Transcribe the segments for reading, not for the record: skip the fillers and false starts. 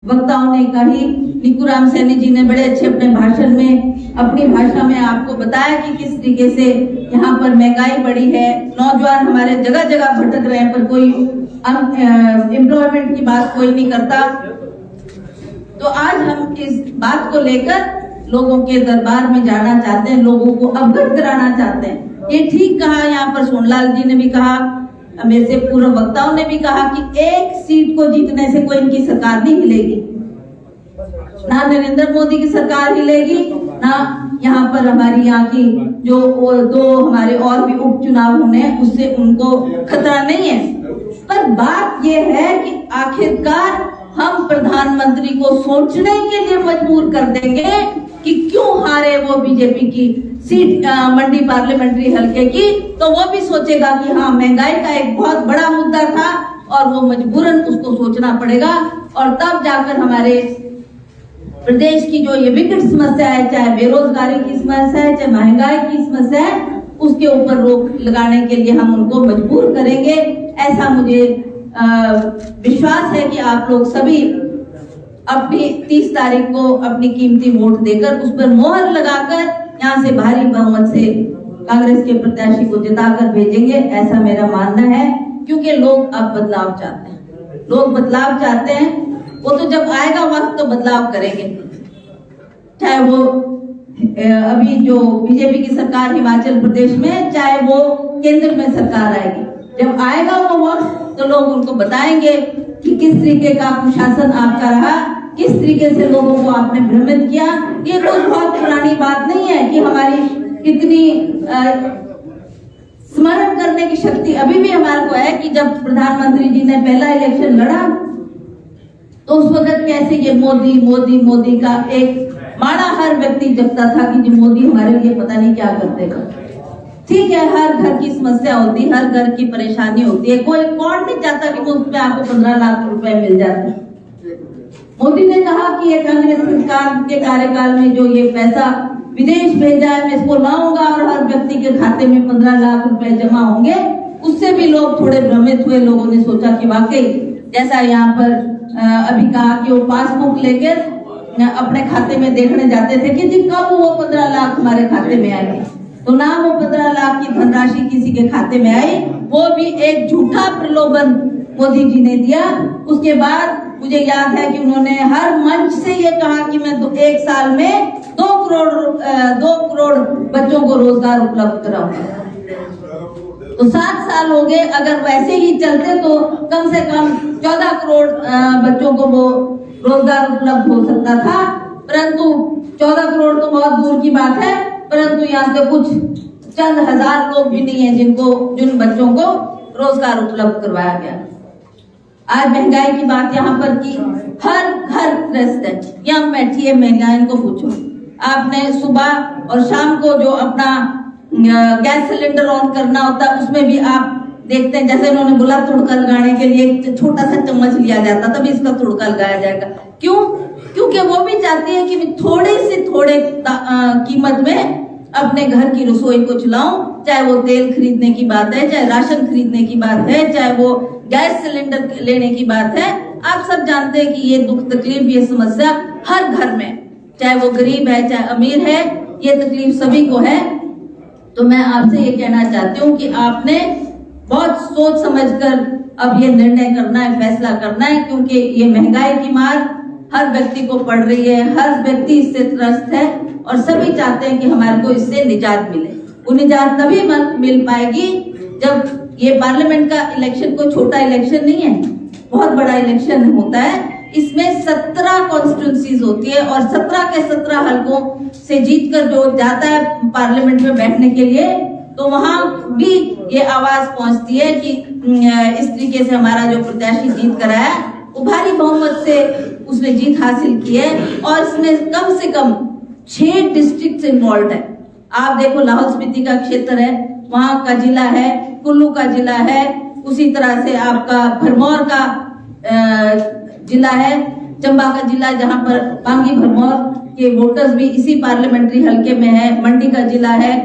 वक्ताओं ने कही। निकुराम सैनी जी ने बड़े अच्छे अपने भाषण में अपनी भाषा में आपको बताया कि किस तरीके से यहाँ पर महंगाई बढ़ी है, नौजवान हमारे जगह जगह भटक रहे हैं, पर कोई एम्प्लॉयमेंट की बात कोई नहीं करता। तो आज हम इस बात को लेकर लोगों के दरबार में जाना चाहते हैं, लोगों को अवगत कराना चाहते हैं। ये ठीक कहा, यहाँ पर सोनलाल जी ने भी कहा, मेरे से पूर्व वक्ताओं ने भी कहा कि एक सीट को जीतने से कोई इनकी सरकार नहीं हिलेगी, ना नरेंद्र मोदी की सरकार हिलेगी, ना यहाँ पर हमारी यहाँ की जो दो हमारे और भी उपचुनाव होने हैं उससे उनको खतरा नहीं है। पर बात यह है कि आखिरकार हम प्रधानमंत्री को सोचने के लिए मजबूर कर देंगे कि क्यों हारे वो बीजेपी की सीट मंडी पार्लियामेंट्री हल्के की, तो वो भी सोचेगा कि हाँ महंगाई का एक बहुत बड़ा मुद्दा था और वो मजबूरन उसको सोचना पड़ेगा। और तब जाकर हमारे प्रदेश की जो ये विकट समस्या है, चाहे बेरोजगारी की समस्या है, चाहे महंगाई की समस्या है, उसके ऊपर रोक लगाने के लिए हम उनको मजबूर करेंगे। ऐसा मुझे विश्वास है कि आप लोग सभी अपनी 30 तारीख को अपनी कीमती वोट देकर उस पर मोहर लगाकर यहाँ से भारी बहुमत से कांग्रेस के प्रत्याशी को जिताकर भेजेंगे, ऐसा मेरा मानना है। क्योंकि लोग अब बदलाव चाहते हैं, लोग बदलाव चाहते हैं। वो तो जब आएगा वक्त तो बदलाव करेंगे, चाहे वो अभी जो बीजेपी की सरकार हिमाचल प्रदेश में, चाहे वो केंद्र में सरकार आएगी। जब आएगा वो वक्त तो लोग उनको बताएंगे कि किस तरीके का कुशासन आपका रहा, किस तरीके से लोगों को आपने भ्रमित किया। ये कोई बहुत पुरानी बात नहीं है कि हमारी कितनी स्मरण करने की शक्ति अभी भी हमारे को है कि जब प्रधानमंत्री जी ने पहला इलेक्शन लड़ा तो उस वक्त कैसे ये मोदी मोदी मोदी का एक माड़ा हर व्यक्ति जपता था कि जी मोदी हमारे लिए पता नहीं क्या कर देगा। ठीक है, हर घर की समस्या होती है, हर घर की परेशानी होती है, कोई कौन नहीं चाहता कि मुफ्त में आपको 15 लाख रुपए मिल जाते। मोदी ने कहा कि ये कांग्रेस सरकार के कार्यकाल में जो ये पैसा विदेश भेजा है मैं इसको लाऊंगा और हर व्यक्ति के खाते में 15 लाख रुपए जमा होंगे। उससे भी लोग थोड़े भ्रमित हुए, लोगों ने सोचा कि वाकई जैसा यहाँ पर अभी कहा कि वो पासबुक लेकर अपने खाते में देखने जाते थे कि जी कब वो 15 लाख हमारे खाते में आएंगे, तो ना वो 15 लाख की धनराशि किसी के खाते में आई, वो भी एक झूठा प्रलोभन मोदी जी ने दिया। उसके बाद मुझे याद है कि उन्होंने हर मंच से ये कहा कि मैं एक साल में 2 करोड़ बच्चों को रोजगार उपलब्ध कराऊंगा। तो 7 साल हो गए, अगर वैसे ही चलते तो कम से कम 14 करोड़ बच्चों को वो रोजगार उपलब्ध हो सकता था। परंतु 14 करोड़ तो बहुत दूर की बात है, परंतु यहाँ से कुछ चंद हजार लोग भी नहीं है जिन बच्चों को रोजगार उपलब्ध करवाया गया। आज महंगाई की बात यहाँ पर की, हर घर ग्रस्त है, यहाँ बैठी है महिला, इनको पूछो आपने सुबह और शाम को जो अपना गैस सिलेंडर ऑन करना होता है उसमें भी आप देखते हैं, जैसे उन्होंने बोला तुड़का लगाने के लिए एक छोटा सा चम्मच लिया जाता, तभी इसका तुड़का लगाया जाएगा। क्यों? क्योंकि वो भी चाहती है कि थोड़े कीमत में अपने घर की रसोई को चलाऊं, चाहे वो तेल खरीदने की बात है, चाहे राशन खरीदने की बात है, चाहे वो गैस सिलेंडर लेने की बात है। आप सब जानते हैं कि ये दुख तकलीफ, ये समस्या हर घर में, चाहे वो गरीब है चाहे अमीर है, ये तकलीफ सभी को है। तो मैं आपसे ये कहना चाहती हूँ कि आपने बहुत सोच समझकर अब ये निर्णय करना है, फैसला करना है, क्योंकि ये महंगाई की मार हर व्यक्ति को पड़ रही है, हर व्यक्ति इससे त्रस्त है और सभी चाहते हैं कि हमारे को इससे निजात मिले। वो निजात तभी मिल पाएगी जब ये पार्लियामेंट का इलेक्शन कोई छोटा इलेक्शन नहीं है, बहुत बड़ा इलेक्शन होता है। इसमें 17 कॉन्स्टिट्यूंसीज होती है और 17 के 17 हलकों से जीतकर जो जाता है पार्लियामेंट में बैठने के लिए, तो वहां भी ये आवाज पहुंचती है कि इस तरीके से हमारा जो प्रत्याशी जीत कर आया वो भारी बहुमत से उसने जीत हासिल की है। और इसमें कम से कम 6 डिस्ट्रिक्ट इन्वॉल्व है। आप देखो लाहौल स्पीति का क्षेत्र है, वहां का जिला है, कुल्लू का जिला है, उसी तरह से आपका भरमौर का जिला है, चंबा का जिला जहां पर पांगी भरमौर के वोटर्स भी इसी पार्लियामेंट्री हल्के में है, मंडी का जिला है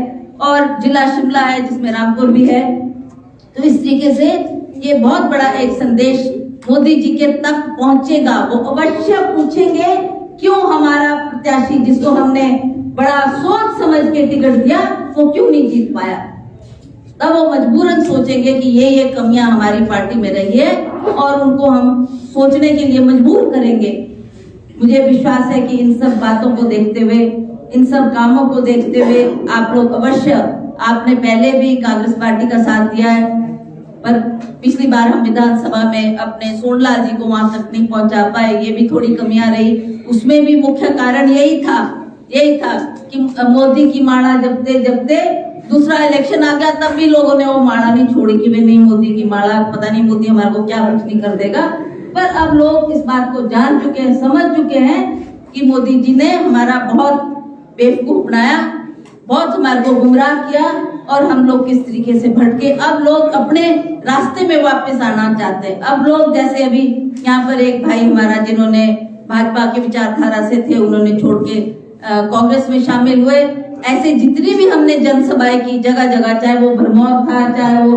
और जिला शिमला है जिसमें रामपुर भी है। तो इस तरीके से ये बहुत बड़ा एक संदेश मोदी जी के तक पहुंचेगा, वो अवश्य पूछेंगे क्यों हमारा प्रत्याशी जिसको हमने बड़ा सोच समझ के टिकट दिया वो क्यों नहीं जीत पाया। तब वो मजबूरन सोचेंगे कि ये कमियां हमारी पार्टी में रही है और उनको हम सोचने के लिए मजबूर करेंगे। मुझे विश्वास है कि इन सब बातों को देखते हुए, इन सब कामों को देखते हुए आप लोग अवश्य, आपने पहले भी कांग्रेस पार्टी का साथ दिया है, पर पिछली बार हम विधानसभा में अपने सोनलाल जी को वहां तक नहीं पहुंचा पाए, ये भी थोड़ी कमियां रही। उसमें भी मुख्य कारण यही था कि मोदी की माला जपते जपते दूसरा इलेक्शन आ गया, तब भी लोगों ने वो माला नहीं छोड़ी कि वे नहीं मोदी की माला, पता नहीं मोदी हमारे को क्या कुछ नहीं कर देगा। पर अब लोग इस बात को जान चुके हैं, समझ चुके हैं कि मोदी जी ने हमारा बहुत बेवकूफ बनाया, बहुत हमारे को गुमराह किया और हम लोग किस तरीके से भटके। अब लोग अपने रास्ते में वापस आना चाहते हैं। अब लोग जैसे अभी यहाँ पर एक भाई हमारा जिन्होंने भाजपा के विचारधारा से थे, उन्होंने छोड़ के कांग्रेस में शामिल हुए, ऐसे जितनी भी हमने जनसभाएं की जगह जगह, चाहे वो भरमौर था, चाहे वो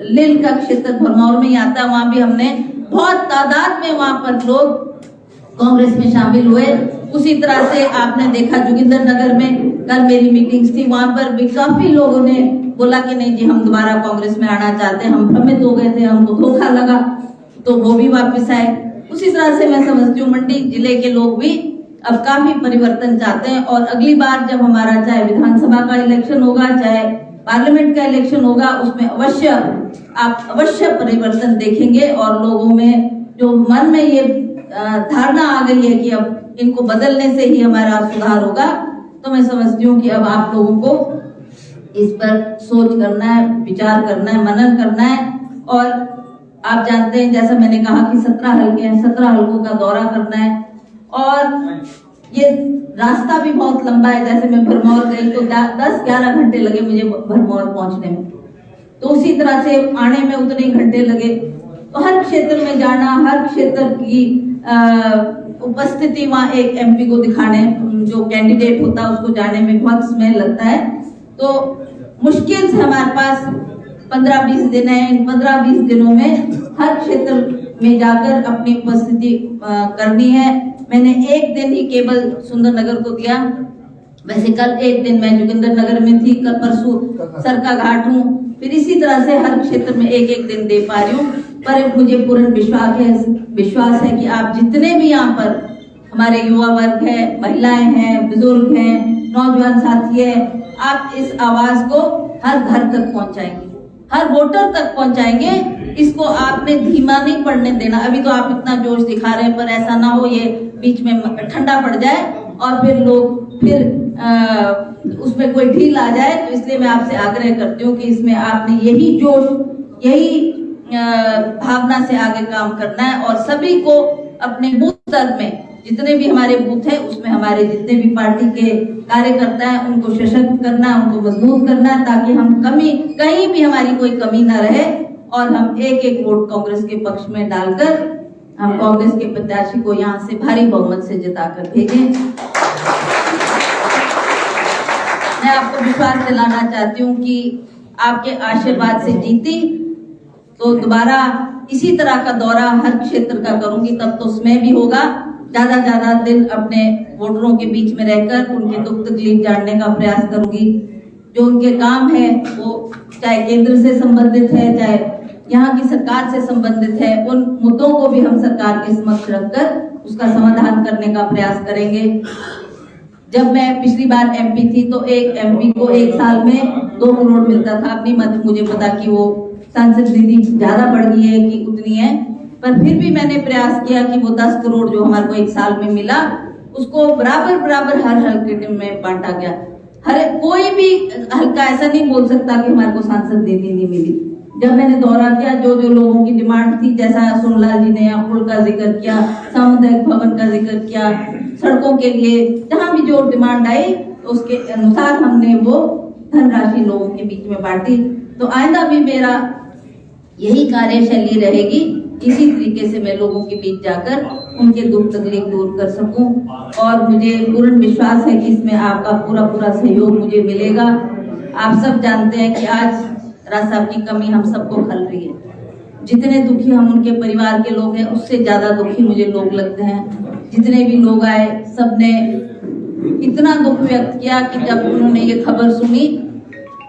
लिल का क्षेत्र भरमौर में ही आता, वहां भी हमने बहुत तादाद में वहां पर लोग कांग्रेस में शामिल हुए। उसी तरह से आपने देखा जोगिंदर नगर में कल मेरी मीटिंग्स थी, वहां पर भी काफी लोगों ने बोला कि नहीं जी हम दोबारा कांग्रेस में आना चाहते हैं, हम भ्रमित हो गए थे, हमको धोखा लगा, तो वो भी वापस आए। उसी तरह से मैं समझती हूँ मंडी जिले के लोग भी अब काफी परिवर्तन चाहते हैं और अगली बार जब हमारा चाहे विधानसभा का इलेक्शन होगा, चाहे पार्लियामेंट का इलेक्शन होगा, उसमें अवश्य आप अवश्य परिवर्तन देखेंगे और लोगों में जो मन में ये धारणा आ गई है कि अब इनको बदलने से ही हमारा सुधार होगा, तो मैं समझती हूँ कि अब आप लोगों को इस पर सोच करना है, विचार करना है, मनन करना है। और आप जानते हैं जैसा मैंने कहा कि 17 हल्के हैं, 17 हल्कों का दौरा करना है और ये रास्ता भी बहुत लंबा है। जैसे मैं भरमौर गई तो 10-11 घंटे लगे मुझे भरमौर पहुंचने में, तो उसी तरह से आने में उतने ही घंटे लगे। तो हर क्षेत्र में जाना, हर क्षेत्र की उपस्थिति, वहाँ एक एमपी को दिखाने, जो कैंडिडेट होता है उसको जाने में बहुत समय लगता है। तो मुश्किल से हमारे पास 15-20 दिन है। इन 15-20 दिनों में हर क्षेत्र में जाकर अपनी उपस्थिति करनी है। मैंने एक दिन ही केवल सुंदरनगर को दिया, वैसे कल एक दिन मैं जोगिंदर नगर में थी, कल परसों सरका घाट हूँ, फिर इसी तरह से हर क्षेत्र में एक दिन दे पा रही हूँ। पर मुझे पूर्ण विश्वास है कि आप जितने भी यहाँ पर हमारे युवा वर्ग है, महिलाएं हैं, बुजुर्ग हैं, नौजवान साथी है, आप इस आवाज को हर घर तक पहुंचाएंगे, हर वोटर तक पहुंचाएंगे। इसको आपने धीमा नहीं पड़ने देना। अभी तो आप इतना जोश दिखा रहे हैं, पर ऐसा ना हो ये बीच में ठंडा पड़ जाए और फिर लोग उसमें कोई ढील आ जाए। तो इसलिए मैं आपसे आग्रह करती हूँ कि इसमें आपने यही जोश, यही भावना से आगे काम करना है और सभी को अपने बूथ स्तर में जितने भी हमारे बूथ है उसमें हमारे जितने भी पार्टी के कार्यकर्ता हैं उनको सशक्त करना, उनको मजबूत करना, ताकि हम कहीं भी हमारी कोई कमी ना रहे और हम एक वोट कांग्रेस के पक्ष में डालकर हम कांग्रेस के प्रत्याशी को यहाँ से भारी बहुमत से जिताकर भेजें। मैं आपको विश्वास दिलाना चाहती हूँ कि आपके आशीर्वाद से जीती तो दोबारा इसी तरह का दौरा हर क्षेत्र का करूंगी, तब तो उसमें भी होगा। ज्यादा दिन अपने वोटरों के बीच में रहकर उनके दुख तकलीफ जानने का प्रयास करूंगी। जो उनके काम है वो चाहे केंद्र से संबंधित है, चाहे यहाँ की सरकार से संबंधित है, उन मुद्दों को भी हम सरकार के समक्ष रखकर उसका समाधान करने का प्रयास करेंगे। जब मैं पिछली बार एमपी थी तो एक एमपी को एक साल में 2 करोड़ मिलता था। अपनी मत मुझे पता कि वो सांसद दीदी ज्यादा बढ़ गई है कि उतनी है, पर फिर भी मैंने प्रयास किया कि वो 10 करोड़ जो हमारे को एक साल में मिला उसको बराबर हर हल्के में बांटा गया। कोई भी हल्का ऐसा नहीं बोल सकता कि हमारे को सांसद दीदी नहीं मिली। जब मैंने दौरा किया, जो लोगों की डिमांड थी, जैसा सोनलाल जी ने पुल का जिक्र किया, सामुदायिक भवन का जिक्र किया, सड़कों के लिए जहां भी जो डिमांड आई तो उसके अनुसार हमने वो धनराशि लोगों के बीच में बांटी। तो आइंदा भी मेरा यही कार्यशैली रहेगी, इसी तरीके से मैं लोगों के बीच जाकर उनके दुख तकलीफ दूर कर सकूं और मुझे पूर्ण विश्वास है कि इसमें आपका पूरा सहयोग मुझे मिलेगा। आप सब जानते हैं कि आज राज साहब की कमी हम सबको खल रही है। जितने दुखी हम उनके परिवार के लोग हैं उससे ज्यादा दुखी मुझे लोग लगते हैं। जितने भी लोग आए सबने इतना दुख व्यक्त किया कि जब उन्होंने ये खबर सुनी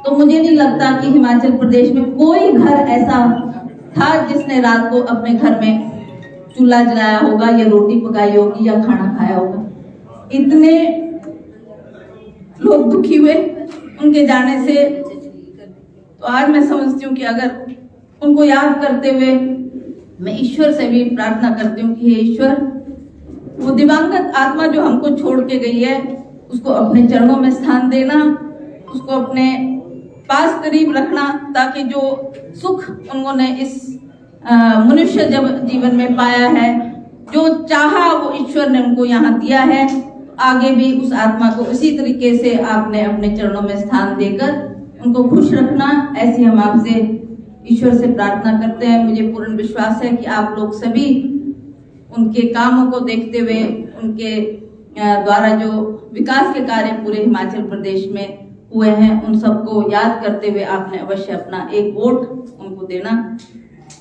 तो मुझे नहीं लगता कि हिमाचल प्रदेश में कोई घर ऐसा था जिसने रात को अपने घर में चूल्हा जलाया होगा या रोटी पकाई होगी या खाना खाया होगा। इतने लोग दुखी हुए उनके जाने से। तो आज मैं समझती हूँ कि अगर उनको याद करते हुए मैं ईश्वर से भी प्रार्थना करती हूँ कि हे ईश्वर, वो दिवंगत आत्मा जो हमको छोड़ के गई है उसको अपने चरणों में स्थान देना, उसको अपने पास करीब रखना, ताकि जो सुख उन्होंने इस मनुष्य जब जीवन में पाया है, जो चाहा वो ईश्वर ने उनको यहाँ दिया है, आगे भी उस आत्मा को उसी तरीके से आपने अपने चरणों में स्थान देकर उनको खुश रखना। ऐसी हम आपसे ईश्वर से प्रार्थना करते हैं। मुझे पूर्ण विश्वास है कि आप लोग सभी उनके कामों को देखते हुए, उनके द्वारा जो विकास के कार्य पूरे हिमाचल प्रदेश में हुए हैं, उन सबको याद करते हुए आपने अवश्य अपना एक वोट उनको देना।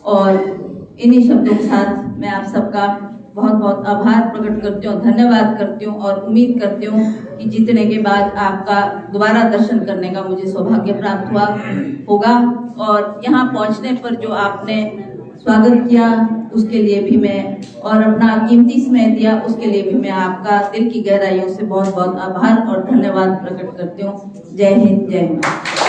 और इन्हीं शब्दों के साथ मैं आप सबका बहुत बहुत आभार प्रकट करती हूँ, धन्यवाद करती हूँ और उम्मीद करती हूँ कि जीतने के बाद आपका दोबारा दर्शन करने का मुझे सौभाग्य प्राप्त होगा। और यहाँ पहुँचने पर जो आपने स्वागत किया उसके लिए भी मैं, और अपना कीमती समय दिया उसके लिए भी मैं आपका दिल की गहराइयों से बहुत बहुत आभार और धन्यवाद प्रकट करती हूँ। जय हिंद, जय भारत।